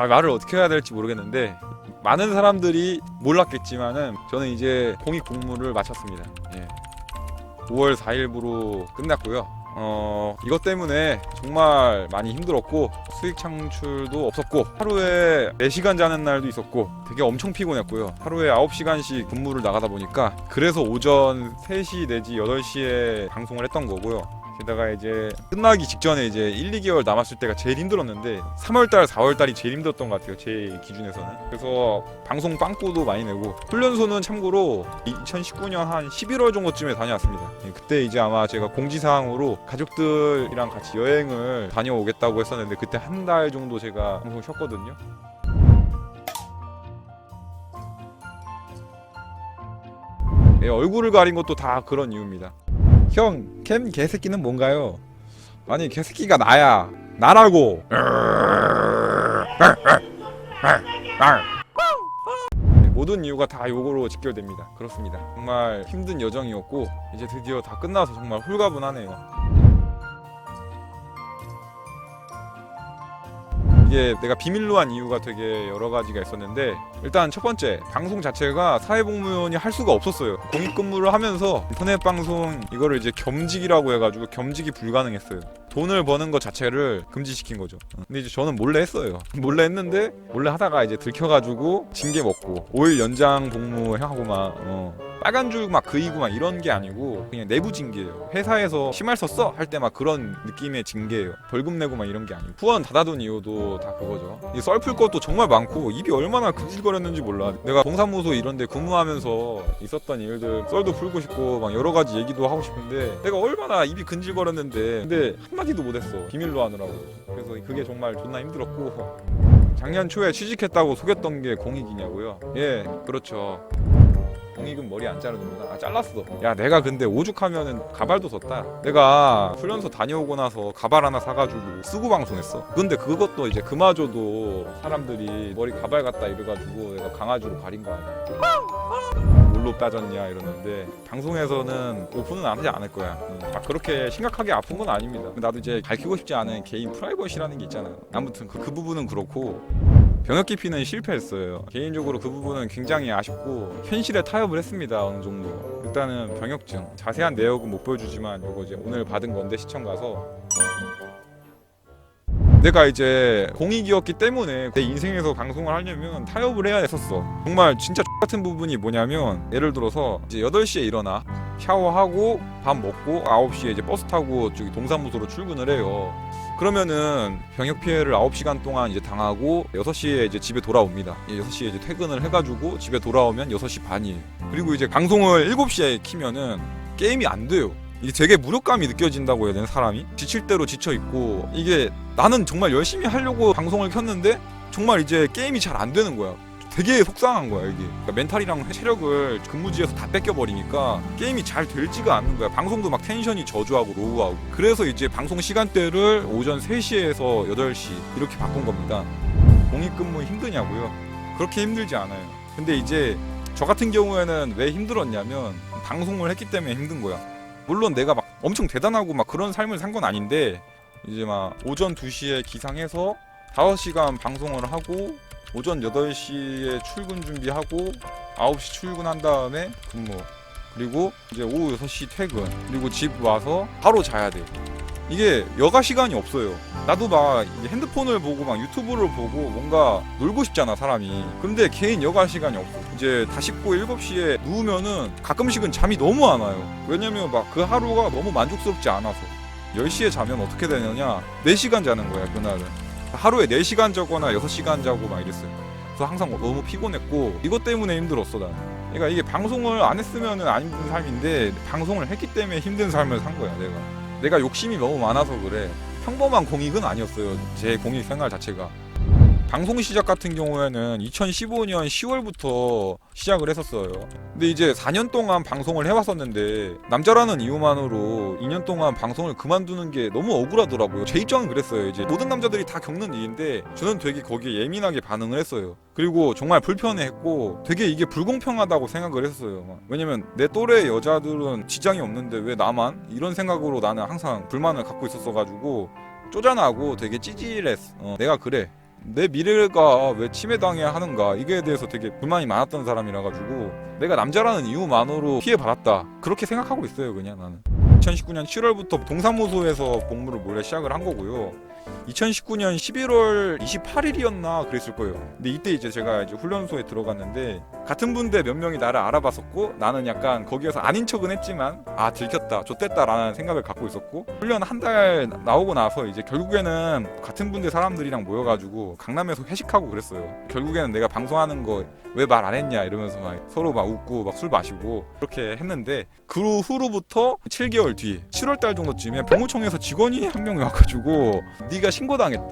말을 어떻게 해야 될지 모르겠는데, 많은 사람들이 몰랐겠지만은 저는 이제 공익 복무를 마쳤습니다. 5월 4일부로 끝났고요. 이것 때문에 정말 많이 힘들었고, 수익 창출도 없었고, 하루에 4시간 자는 날도 있었고, 되게 엄청 피곤했고요. 하루에 9시간씩 근무를 나가다 보니까, 그래서 오전 3시 내지 8시에 방송을 했던 거고요. 게다가 이제 끝나기 직전에 이제 1, 2개월 남았을 때가 제일 힘들었는데, 3월달, 4월달이 제일 힘들었던 것 같아요, 제 기준에서는. 그래서 방송 빵꾸도 많이 내고, 훈련소는 참고로 2019년 한 11월 정도쯤에 다녀왔습니다. 그때 이제 아마 제가 공지사항으로 가족들이랑 같이 여행을 다녀오겠다고 했었는데, 그때 한 달 정도 제가 방송 쉬었거든요. 얼굴을 가린 것도 다 그런 이유입니다. 형, 캠 개새끼는 뭔가요? 아니, 개새끼가 나야. 나라고. 모든 이유가 다 요거로 직결됩니다. 그렇습니다. 정말 힘든 여정이었고, 이제 드디어 다 끝나서 정말 홀가분하네요. 이게 내가 비밀로 한 이유가 되게 여러 가지가 있었는데, 일단 첫 번째, 방송 자체가 사회복무원이 할 수가 없었어요. 공익근무를 하면서 인터넷 방송 이거를 이제 겸직이라고 해가지고 겸직이 불가능했어요. 돈을 버는 것 자체를 금지시킨 거죠. 근데 이제 저는 몰래 했어요. 몰래 했는데, 몰래 하다가 이제 들켜가지고 징계 먹고 5일 연장 복무하고 막 빨간 줄 막 그이고 막 이런 게 아니고 그냥 내부 징계예요. 회사에서 심할 썼어? 할 때 막 그런 느낌의 징계예요. 벌금 내고 막 이런 게 아니고. 후원 닫아둔 이유도 다 그거죠. 이 썰 풀 것도 정말 많고, 입이 얼마나 근질거렸는지 몰라. 내가 동사무소 이런 데 근무하면서 있었던 일들 썰도 풀고 싶고 막 여러 가지 얘기도 하고 싶은데, 내가 얼마나 입이 근질거렸는데 근데 한마디도 못했어. 비밀로 하느라고. 그래서 그게 정말 존나 힘들었고, 작년 초에 취직했다고 속였던 게 공익이냐고요? 예, 그렇죠. 공익은 머리 안 자르는구나. 잘랐어. 야, 내가 근데 오죽하면은 가발도 썼다. 내가 훈련소 다녀오고 나서 가발 하나 사가지고 쓰고 방송했어. 근데 그것도 이제 그마저도 사람들이 머리 가발 같다 이래가지고 내가 강아지로 가린 거 아니야. 뭘로 빠졌냐 이러는데, 방송에서는 오픈은 안 하지 않을 거야. 그렇게 심각하게 아픈 건 아닙니다. 나도 이제 밝히고 싶지 않은 개인 프라이버시라는 게 있잖아요. 아무튼 그 부분은 그렇고, 병역 기피는 실패했어요. 개인적으로 그 부분은 굉장히 아쉽고, 현실에 타협을 했습니다. 어느 정도. 일단은 병역증, 자세한 내역은 못 보여주지만 이거 이제 오늘 받은 건데, 시청 가서 내가 이제 공익이었기 때문에 내 인생에서 방송을 하려면 타협을 해야 했었어. 정말 진짜 같은 부분이 뭐냐면, 예를 들어서 이제 8시에 일어나 샤워하고 밥 먹고 9시에 이제 버스 타고 저기 동사무소로 출근을 해요. 그러면은 병역 피해를 9시간 동안 이제 당하고 6시에 이제 집에 돌아옵니다. 6시에 이제 퇴근을 해가지고 집에 돌아오면 6시 반이에요. 그리고 이제 방송을 7시에 키면은 게임이 안 돼요. 이게 되게 무력감이 느껴진다고 해야 되나, 사람이? 지칠 대로 지쳐있고, 이게 나는 정말 열심히 하려고 방송을 켰는데 정말 이제 게임이 잘 안 되는 거야. 되게 속상한 거야, 이게. 그러니까 멘탈이랑 체력을 근무지에서 다 뺏겨버리니까 게임이 잘 되지가 않는 거야. 방송도 막 텐션이 저조하고 로우하고. 그래서 이제 방송 시간대를 오전 3시에서 8시 이렇게 바꾼 겁니다. 공익근무 힘드냐고요? 그렇게 힘들지 않아요. 근데 이제 저 같은 경우에는 왜 힘들었냐면, 방송을 했기 때문에 힘든 거야. 물론 내가 막 엄청 대단하고 막 그런 삶을 산 건 아닌데, 이제 막 오전 2시에 기상해서 5시간 방송을 하고, 오전 8시에 출근 준비하고 9시 출근한 다음에 근무, 그리고 이제 오후 6시 퇴근, 그리고 집 와서 바로 자야 돼. 이게 여가 시간이 없어요. 나도 막 핸드폰을 보고 막 유튜브를 보고 뭔가 놀고 싶잖아, 사람이. 근데 개인 여가 시간이 없어. 이제 다 씻고 7시에 누우면은 가끔씩은 잠이 너무 안 와요. 왜냐면 막 그 하루가 너무 만족스럽지 않아서. 10시에 자면 어떻게 되느냐, 4시간 자는 거야, 그날은. 하루에 4시간 자거나 6시간 자고 막 이랬어요. 그래서 항상 너무 피곤했고, 이것 때문에 힘들었어, 난. 그러니까 이게 방송을 안 했으면 안 힘든 삶인데 방송을 했기 때문에 힘든 삶을 산 거야. 내가 욕심이 너무 많아서 그래. 평범한 공익은 아니었어요. 제 공익 생활 자체가. 방송 시작 같은 경우에는 2015년 10월부터 시작을 했었어요. 근데 이제 4년 동안 방송을 해왔었는데 남자라는 이유만으로 2년 동안 방송을 그만두는 게 너무 억울하더라고요. 제 입장은 그랬어요. 이제 모든 남자들이 다 겪는 일인데 저는 되게 거기에 예민하게 반응을 했어요. 그리고 정말 불편해했고 되게 이게 불공평하다고 생각을 했어요. 왜냐면 내 또래 여자들은 지장이 없는데 왜 나만? 이런 생각으로 나는 항상 불만을 갖고 있었어가지고 쪼잔하고 되게 찌질했어. 내가 그래. 내 미래가 왜 침해당해야 하는가, 이거에 대해서 되게 불만이 많았던 사람이라 가지고 내가 남자라는 이유만으로 피해받았다, 그렇게 생각하고 있어요. 그냥 나는 2019년 7월부터 동사무소에서 복무를 몰래 시작을 한 거고요. 2019년 11월 28일이었나 그랬을 거예요. 근데 이때 이제 제가 이제 훈련소에 들어갔는데 같은 분대 몇 명이 나를 알아봤었고 나는 약간 거기에서 아닌 척은 했지만 아 들켰다 좆됐다라는 생각을 갖고 있었고, 훈련 한 달 나오고 나서 이제 결국에는 같은 분대 사람들이랑 모여가지고 강남에서 회식하고 그랬어요. 결국에는 내가 방송하는 거 왜 말 안 했냐 이러면서 막 서로 막 웃고 막 술 마시고 그렇게 했는데, 그 후로부터 7개월 뒤 7월달 정도쯤에 병무청에서 직원이 한 명이 와가지고 네가 신고당했다,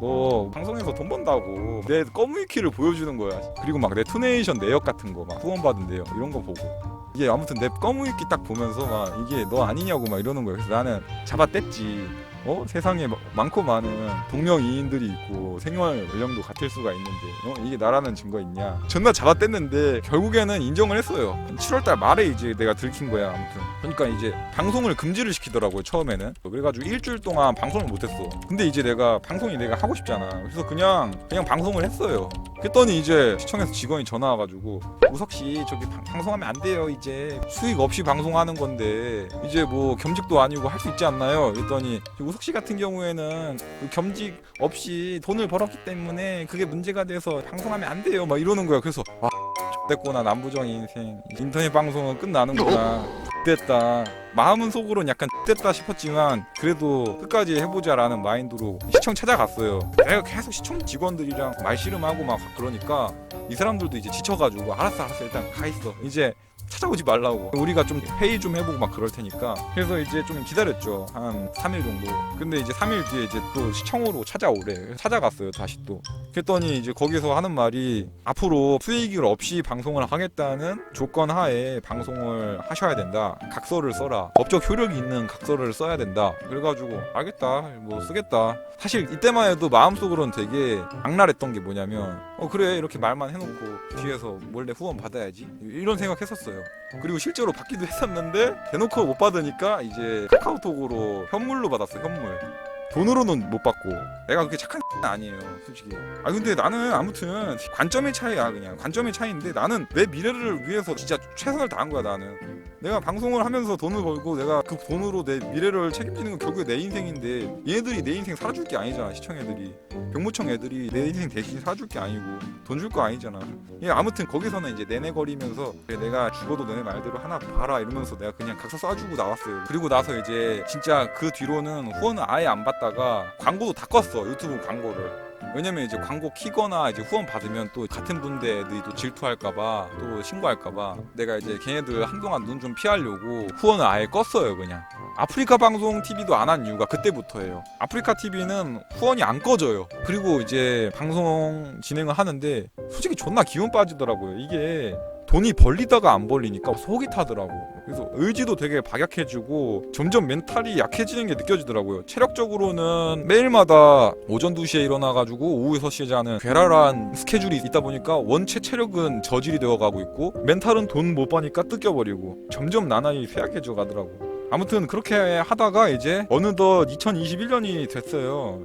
너 방송에서 돈 번다고 내 검은키를 보여주는 거야. 그리고 막 내 투네이션 내역 같은 거 막 후원받은 내역 이런 거 보고, 이게 아무튼 내 검은키 딱 보면서 막 이게 너 아니냐고 막 이러는 거예요. 그래서 나는 잡아뗐지. 세상에 많고 많은 동명이인들이 있고 생활 연령도 같을 수가 있는데 이게 나라는 증거 있냐. 존나 잡아뗐는데 결국에는 인정을 했어요. 7월달 말에 이제 내가 들킨 거야. 아무튼 그러니까 이제 방송을 금지를 시키더라고요 처음에는. 그래가지고 일주일 동안 방송을 못했어. 근데 이제 내가 방송이 내가 하고 싶잖아. 그래서 그냥 방송을 했어요. 그랬더니 이제 시청에서 직원이 전화 와가지고 우석씨 저기 방송하면 안 돼요. 이제 수익 없이 방송하는 건데 이제 뭐 겸직도 아니고 할 수 있지 않나요? 그랬더니 우석씨 같은 경우에는 그 겸직 없이 돈을 벌었기 때문에 그게 문제가 돼서 방송하면 안 돼요 막 이러는 거야. 그래서 아 됐구나, 남부정 인생 인터넷 방송은 끝나는구나, 됐다. 마음은 속으로는 약간 됐다 싶었지만 그래도 끝까지 해보자라는 마인드로 시청 찾아갔어요. 내가 계속 시청 직원들이랑 말씨름하고 막 그러니까 이 사람들도 이제 지쳐가지고 알았어 일단 가 있어, 이제 찾아오지 말라고, 우리가 좀 회의 좀 해보고 막 그럴 테니까. 그래서 이제 좀 기다렸죠, 한 3일 정도. 근데 이제 3일 뒤에 이제 또 시청으로 찾아오래. 찾아갔어요 다시 또. 그랬더니 이제 거기서 하는 말이 앞으로 수익을 없이 방송을 하겠다는 조건 하에 방송을 하셔야 된다, 각서를 써라, 법적 효력이 있는 각서를 써야 된다. 그래가지고 알겠다 뭐 쓰겠다. 사실 이때만 해도 마음속으로는 되게 악랄했던 게 뭐냐면 그래 이렇게 말만 해놓고 뒤에서 몰래 후원 받아야지 이런 생각했었어요. 그리고 실제로 받기도 했었는데 대놓고 못 받으니까 이제 카카오톡으로 현물로 받았어. 현물. 돈으로는 못 받고. 내가 그렇게 착한 아니에요 솔직히. 근데 나는 아무튼 관점의 차이야. 그냥 관점의 차이인데 나는 내 미래를 위해서 진짜 최선을 다한 거야. 나는 내가 방송을 하면서 돈을 벌고 내가 그 돈으로 내 미래를 책임지는 건 결국에 내 인생인데 얘네들이 내 인생 살아줄 게 아니잖아. 시청 애들이, 병무청 애들이 내 인생 대신 살아줄 게 아니고 돈 줄 거 아니잖아. 아무튼 거기서는 이제 내내거리면서 내가 죽어도 너네 말대로 하나 봐라 이러면서 내가 그냥 각서 쏴주고 나왔어요. 그리고 나서 이제 진짜 그 뒤로는 후원을 아예 안 받다가 광고도 다 껐어, 유튜브 광고를. 왜냐면 이제 광고 키거나 이제 후원 받으면 또 같은 분대 애들이 또 질투할까봐 또 신고할까봐 내가 이제 걔네들 한동안 눈 좀 피하려고 후원을 아예 껐어요. 그냥 아프리카 방송 TV도 안 한 이유가 그때부터예요. 아프리카 TV는 후원이 안 꺼져요. 그리고 이제 방송 진행을 하는데 솔직히 존나 기운 빠지더라고요. 이게 돈이 벌리다가 안 벌리니까 속이 타더라고. 그래서 의지도 되게 박약해지고 점점 멘탈이 약해지는 게 느껴지더라고요. 체력적으로는 매일마다 오전 2시에 일어나가지고 오후 6시에 자는 괴랄한 스케줄이 있다 보니까 원체 체력은 저질이 되어가고 있고 멘탈은 돈 못 버니까 뜯겨버리고 점점 나날이 쇠약해져 가더라고. 아무튼 그렇게 하다가 이제 어느덧 2021년이 됐어요.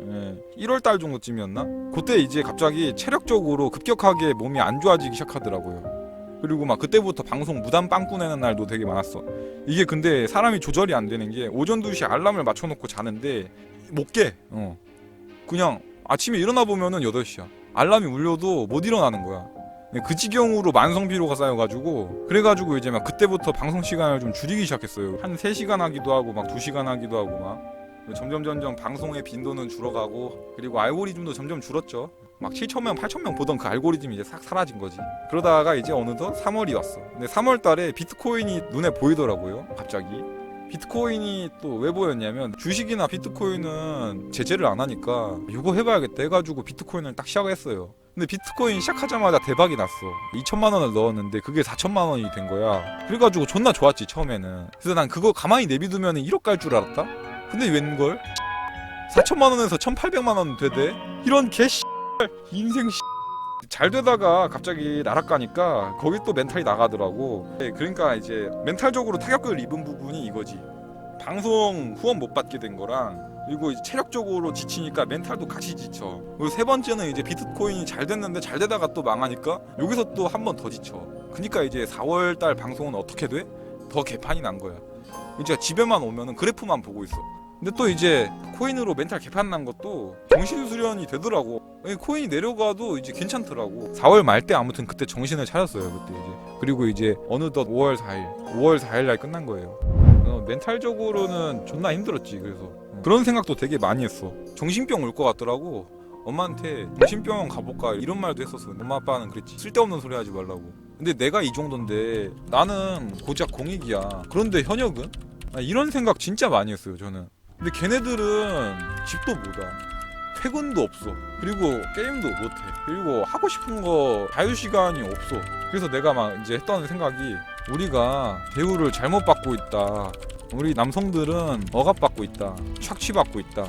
1월달 정도쯤이었나? 그때 이제 갑자기 체력적으로 급격하게 몸이 안 좋아지기 시작하더라고요. 그리고 막 그때부터 방송 무단 빵꾸 내는 날도 되게 많았어. 이게 근데 사람이 조절이 안 되는 게 오전 2시 알람을 맞춰놓고 자는데 못 깨. 그냥 아침에 일어나 보면은 8시야. 알람이 울려도 못 일어나는 거야. 그 지경으로 만성피로가 쌓여가지고 그래가지고 이제 막 그때부터 방송 시간을 좀 줄이기 시작했어요. 한 3시간 하기도 하고 막 2시간 하기도 하고 막 점점 방송의 빈도는 줄어가고 그리고 알고리즘도 점점 줄었죠. 막 7,000명 8,000명 보던 그 알고리즘이 이제 싹 사라진 거지. 그러다가 이제 어느덧 3월이 왔어. 근데 3월 달에 비트코인이 눈에 보이더라고요. 갑자기 비트코인이 또 왜 보였냐면, 주식이나 비트코인은 제재를 안 하니까 이거 해봐야겠다 해가지고 비트코인을 딱 시작했어요. 근데 비트코인 시작하자마자 대박이 났어. 2천만 원을 넣었는데 그게 4천만 원이 된 거야. 그래가지고 존나 좋았지 처음에는. 그래서 난 그거 가만히 내비두면 1억 갈 줄 알았다. 근데 웬걸 4천만 원에서 1,800만 원 되대. 이런 개씨 인생 잘 되다가 갑자기 날아가니까 거기 또 멘탈이 나가더라고. 그러니까 이제 멘탈적으로 타격을 입은 부분이 이거지. 방송 후원 못 받게 된 거랑, 그리고 이제 체력적으로 지치니까 멘탈도 같이 지쳐. 그리고 세 번째는 이제 비트코인이 잘 됐는데 잘 되다가 또 망하니까 여기서 또 한 번 더 지쳐. 그러니까 이제 4월달 방송은 어떻게 돼? 더 개판이 난 거야. 이제 집에만 오면은 그래프만 보고 있어. 근데 또 이제 코인으로 멘탈 개판 난 것도 정신수련이 되더라고. 코인이 내려가도 이제 괜찮더라고. 4월 말 때 아무튼 그때 정신을 차렸어요. 그때 이제. 그리고 이제 어느덧 5월 4일 날 끝난 거예요. 멘탈적으로는 존나 힘들었지. 그래서 그런 생각도 되게 많이 했어. 정신병 올 것 같더라고. 엄마한테 정신병원 가볼까 이런 말도 했었어. 엄마 아빠는 그랬지. 쓸데없는 소리 하지 말라고. 근데 내가 이 정도인데 나는 고작 공익이야. 그런데 현역은? 이런 생각 진짜 많이 했어요 저는. 근데 걔네들은 집도 못 와, 퇴근도 없어, 그리고 게임도 못해, 그리고 하고 싶은 거 자유시간이 없어. 그래서 내가 막 이제 했던 생각이, 우리가 대우를 잘못 받고 있다, 우리 남성들은 억압받고 있다, 착취받고 있다,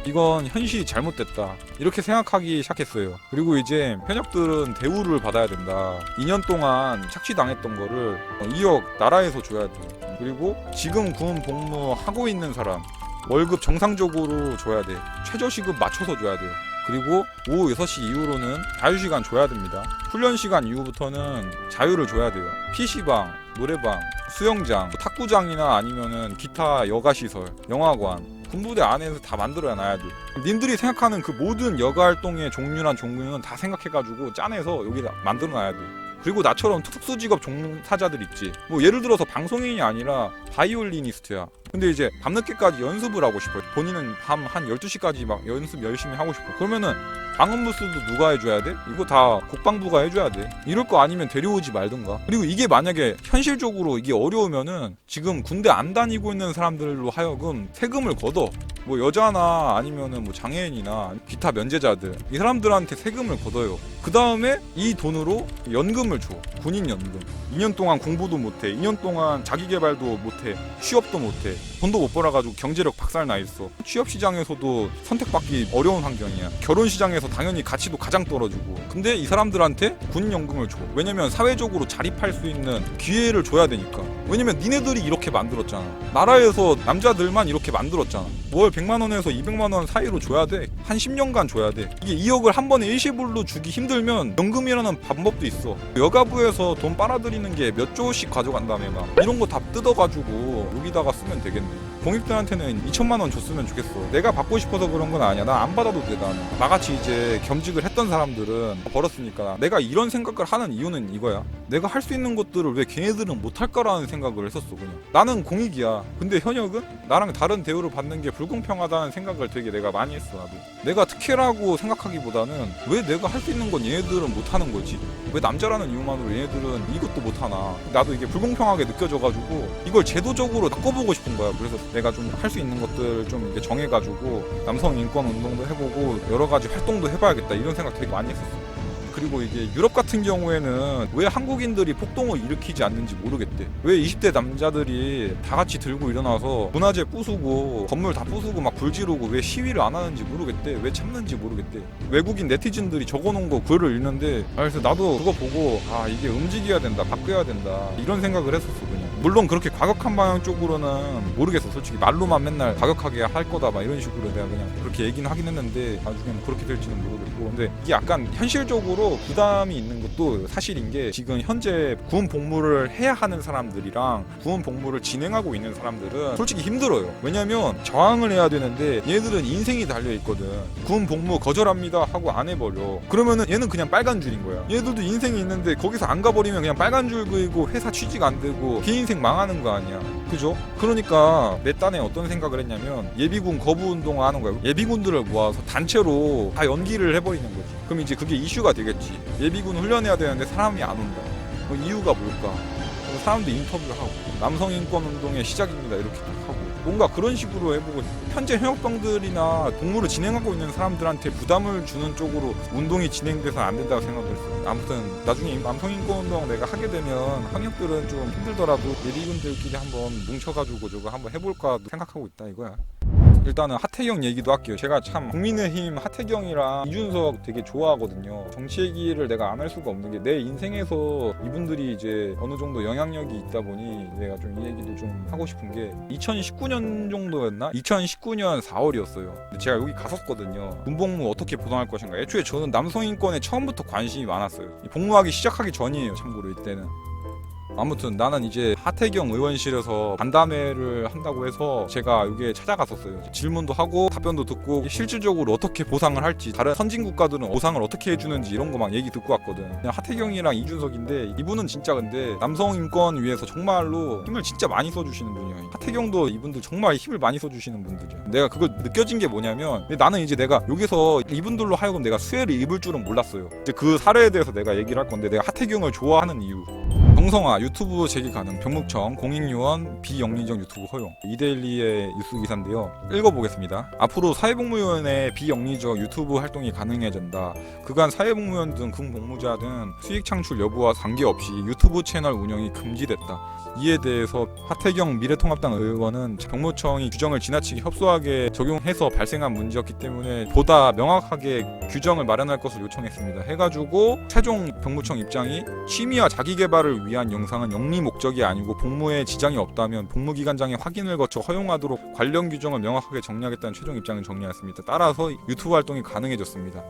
이건 현실이 잘못됐다, 이렇게 생각하기 시작했어요. 그리고 이제 현역들은 대우를 받아야 된다. 2년 동안 착취당했던 거를 2억 나라에서 줘야 돼. 그리고 지금 군 복무하고 있는 사람 월급 정상적으로 줘야 돼. 최저시급 맞춰서 줘야 돼요. 그리고 오후 6시 이후로는 자유시간 줘야 됩니다. 훈련시간 이후부터는 자유를 줘야 돼요. PC방, 노래방, 수영장, 탁구장이나 아니면은 기타 여가시설, 영화관, 군부대 안에서 다 만들어 놔야 돼. 님들이 생각하는 그 모든 여가활동의 종류란 종류는 다 생각해가지고 짜내서 여기다 만들어 놔야 돼. 그리고 나처럼 특수직업 종사자들 있지. 뭐 예를 들어서 방송인이 아니라 바이올리니스트야. 근데 이제 밤늦게까지 연습을 하고 싶어. 본인은 밤 한 12시까지 막 연습 열심히 하고 싶어. 그러면은 방음부스도 누가 해줘야 돼? 이거 다 국방부가 해줘야 돼. 이럴 거 아니면 데려오지 말든가. 그리고 이게 만약에 현실적으로 이게 어려우면은 지금 군대 안 다니고 있는 사람들로 하여금 세금을 걷어. 뭐 여자나 아니면은 뭐 장애인이나 기타 면제자들, 이 사람들한테 세금을 걷어요. 그 다음에 이 돈으로 연금을 줘. 군인 연금. 2년 동안 공부도 못해, 2년 동안 자기개발도 못해, 취업도 못해, 돈도 못 벌어가지고 경제력 박살 나 있어. 취업 시장에서도 선택받기 어려운 환경이야. 결혼 시장에서 당연히 가치도 가장 떨어지고. 근데 이 사람들한테 군인 연금을 줘. 왜냐면 사회적으로 자립할 수 있는 기회를 줘야 되니까. 왜냐면 니네들이 이렇게 만들었잖아. 나라에서 남자들만 이렇게 만들었잖아. 월 100만 원에서 200만 원 사이로 줘야 돼. 한 10년간 줘야 돼. 이게 2억을 한 번에 일시불로 주기 힘들면 연금이라는 방법도 있어. 여가부에서 돈 빨아들이는 게 몇 조씩 가져간다며. 막 이런 거 다 뜯어가지고 여기다가 쓰면 되겠네. 공익들한테는 2천만 원 줬으면 좋겠어. 내가 받고 싶어서 그런 건 아니야. 나 안 받아도 돼. 나같이 이제 겸직을 했던 사람들은 벌었으니까. 내가 이런 생각을 하는 이유는 이거야. 내가 할 수 있는 것들을 왜 걔네들은 못할까라는 생각을 했었어. 그냥 나는 공익이야. 근데 현역은 나랑 다른 대우를 받는 게 불공평하다는 생각을 되게 내가 많이 했어. 나도 내가 특혜라고 생각하기보다는 왜 내가 할 수 있는 건 얘네들은 못하는 거지, 왜 남자라는 이유만으로 얘네들은 이것도 못하나. 나도 이게 불공평하게 느껴져가지고 이걸 제도적으로 바꿔보고 싶은 거야. 그래서 내가 좀 할 수 있는 것들 좀 이렇게 정해가지고 남성 인권 운동도 해보고 여러 가지 활동도 해봐야겠다, 이런 생각 되게 많이 했었어. 그리고 이게 유럽 같은 경우에는 왜 한국인들이 폭동을 일으키지 않는지 모르겠대. 왜 20대 남자들이 다 같이 들고 일어나서 문화재 부수고 건물 다 부수고 막 불 지르고 왜 시위를 안 하는지 모르겠대. 왜 참는지 모르겠대. 외국인 네티즌들이 적어놓은 거 글을 읽는데, 그래서 나도 그거 보고 이게 움직여야 된다, 바뀌어야 된다, 이런 생각을 했었어. 그냥 물론 그렇게 과격한 방향 쪽으로는 모르겠어. 솔직히 말로만 맨날 과격하게 할 거다 막 이런 식으로 내가 그냥 그렇게 얘기는 하긴 했는데 나중에 그렇게 될지는 모르겠고. 근데 이게 약간 현실적으로 부담이 있는 것도 사실인 게, 지금 현재 군 복무를 해야 하는 사람들이랑 군 복무를 진행하고 있는 사람들은 솔직히 힘들어요. 왜냐면 저항을 해야 되는데 얘네들은 인생이 달려있거든. 군 복무 거절합니다 하고 안 해버려. 그러면은 얘는 그냥 빨간 줄인 거야. 얘들도 인생이 있는데 거기서 안 가버리면 그냥 빨간 줄 그이고 회사 취직 안 되고 개인 인생 망하는 거 아니야. 그죠? 그러니까 내 딴에 어떤 생각을 했냐면 예비군 거부 운동을 하는 거야. 예비군들을 모아서 단체로 다 연기를 해버리는 거지. 그럼 이제 그게 이슈가 되겠지. 예비군 훈련해야 되는데 사람이 안 온다. 그 이유가 뭘까? 사람들 인터뷰를 하고 남성 인권 운동의 시작입니다 이렇게 딱 하고 뭔가 그런 식으로 해보고 현재 현역병들이나 복무를 진행하고 있는 사람들한테 부담을 주는 쪽으로 운동이 진행돼서 안 된다고 생각했어요. 아무튼 나중에 남성 인권 운동 내가 하게 되면 현역들은 좀 힘들더라도 예비군들끼리 한번 뭉쳐가지고 저거 한번 해볼까 생각하고 있다 이거야. 일단은 하태경 얘기도 할게요. 제가 참 국민의힘 하태경이랑 이준석 되게 좋아하거든요. 정치 얘기를 내가 안 할 수가 없는 게 내 인생에서 이분들이 이제 어느 정도 영향력이 있다 보니 내가 좀 이 얘기도 좀 하고 싶은 게 2019년 정도였나? 2019년 4월이었어요. 제가 여기 갔었거든요. 군복무 어떻게 보상할 것인가. 애초에 저는 남성인권에 처음부터 관심이 많았어요. 복무하기 시작하기 전이에요. 참고로 이때는. 아무튼 나는 이제 하태경 의원실에서 간담회를 한다고 해서 제가 여기에 찾아갔었어요. 질문도 하고 답변도 듣고 실질적으로 어떻게 보상을 할지 다른 선진 국가들은 보상을 어떻게 해주는지 이런 거 막 얘기 듣고 왔거든. 그냥 하태경이랑 이준석인데 이분은 진짜 근데 남성 인권 위해서 정말로 힘을 진짜 많이 써주시는 분이에요. 하태경도 이분들 정말 힘을 많이 써주시는 분들이야. 내가 그걸 느껴진 게 뭐냐면 나는 이제 내가 여기서 이분들로 하여금 내가 수혜를 입을 줄은 몰랐어요. 이제 그 사례에 대해서 내가 얘기를 할 건데 내가 하태경을 좋아하는 이유. 정성아 유튜브 재개 가능 병무청 공익요원 비영리적 유튜브 허용 이데일리의 뉴스 기사인데요. 읽어보겠습니다. 앞으로 사회복무요원의 비영리적 유튜브 활동이 가능해진다. 그간 사회복무요원 등 군복무자 등 수익 창출 여부와 관계없이 유튜브 채널 운영이 금지됐다. 이에 대해서 하태경 미래통합당 의원은 병무청이 규정을 지나치게 협소하게 적용해서 발생한 문제였기 때문에 보다 명확하게 규정을 마련할 것을 요청했습니다. 해가지고 최종 병무청 입장이 취미와 자기개발을 위한 영상은 영리 목적이 아니고 복무에 지장이 없다면 복무기관장의 확인을 거쳐 허용하도록 관련 규정을 명확하게 정리하겠다는 최종 입장을 정리했습니다. 따라서 유튜브 활동이 가능해졌습니다.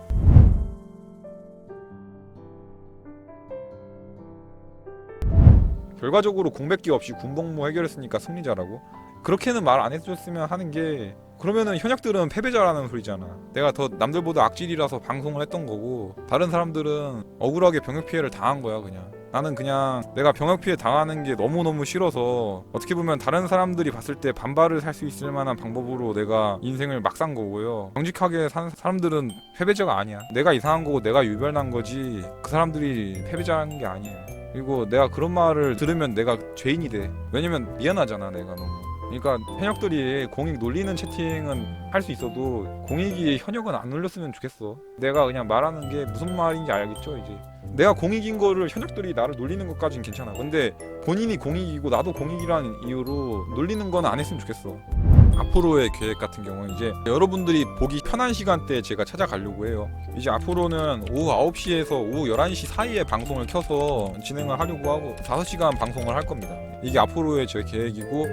결과적으로 공백기 없이 군복무 해결했으니까 승리자라고? 그렇게는 말 안 해줬으면 하는 게 그러면은 현역들은 패배자라는 소리잖아. 내가 더 남들보다 악질이라서 방송을 했던 거고 다른 사람들은 억울하게 병역 피해를 당한 거야 그냥. 나는 그냥 내가 병역 피해 당하는 게 너무너무 싫어서 어떻게 보면 다른 사람들이 봤을 때 반발을 할 수 있을 만한 방법으로 내가 인생을 막 산 거고요. 정직하게 산 사람들은 패배자가 아니야. 내가 이상한 거고 내가 유별난 거지 그 사람들이 패배자라는 게 아니에요. 그리고 내가 그런 말을 들으면 내가 죄인이 돼. 왜냐면 미안하잖아 내가 너무. 그러니까 현역들이 공익 놀리는 채팅은 할 수 있어도 공익이 현역은 안 놀렸으면 좋겠어. 내가 그냥 말하는 게 무슨 말인지 알겠죠 이제. 내가 공익인 거를 현역들이 나를 놀리는 것까진 괜찮아. 근데 본인이 공익이고 나도 공익이라는 이유로 놀리는 건 안 했으면 좋겠어. 앞으로의 계획 같은 경우는 이제 여러분들이 보기 편한 시간대에 제가 찾아가려고 해요. 이제 앞으로는 오후 9시에서 오후 11시 사이에 방송을 켜서 진행을 하려고 하고 5시간 방송을 할 겁니다. 이게 앞으로의 제 계획이고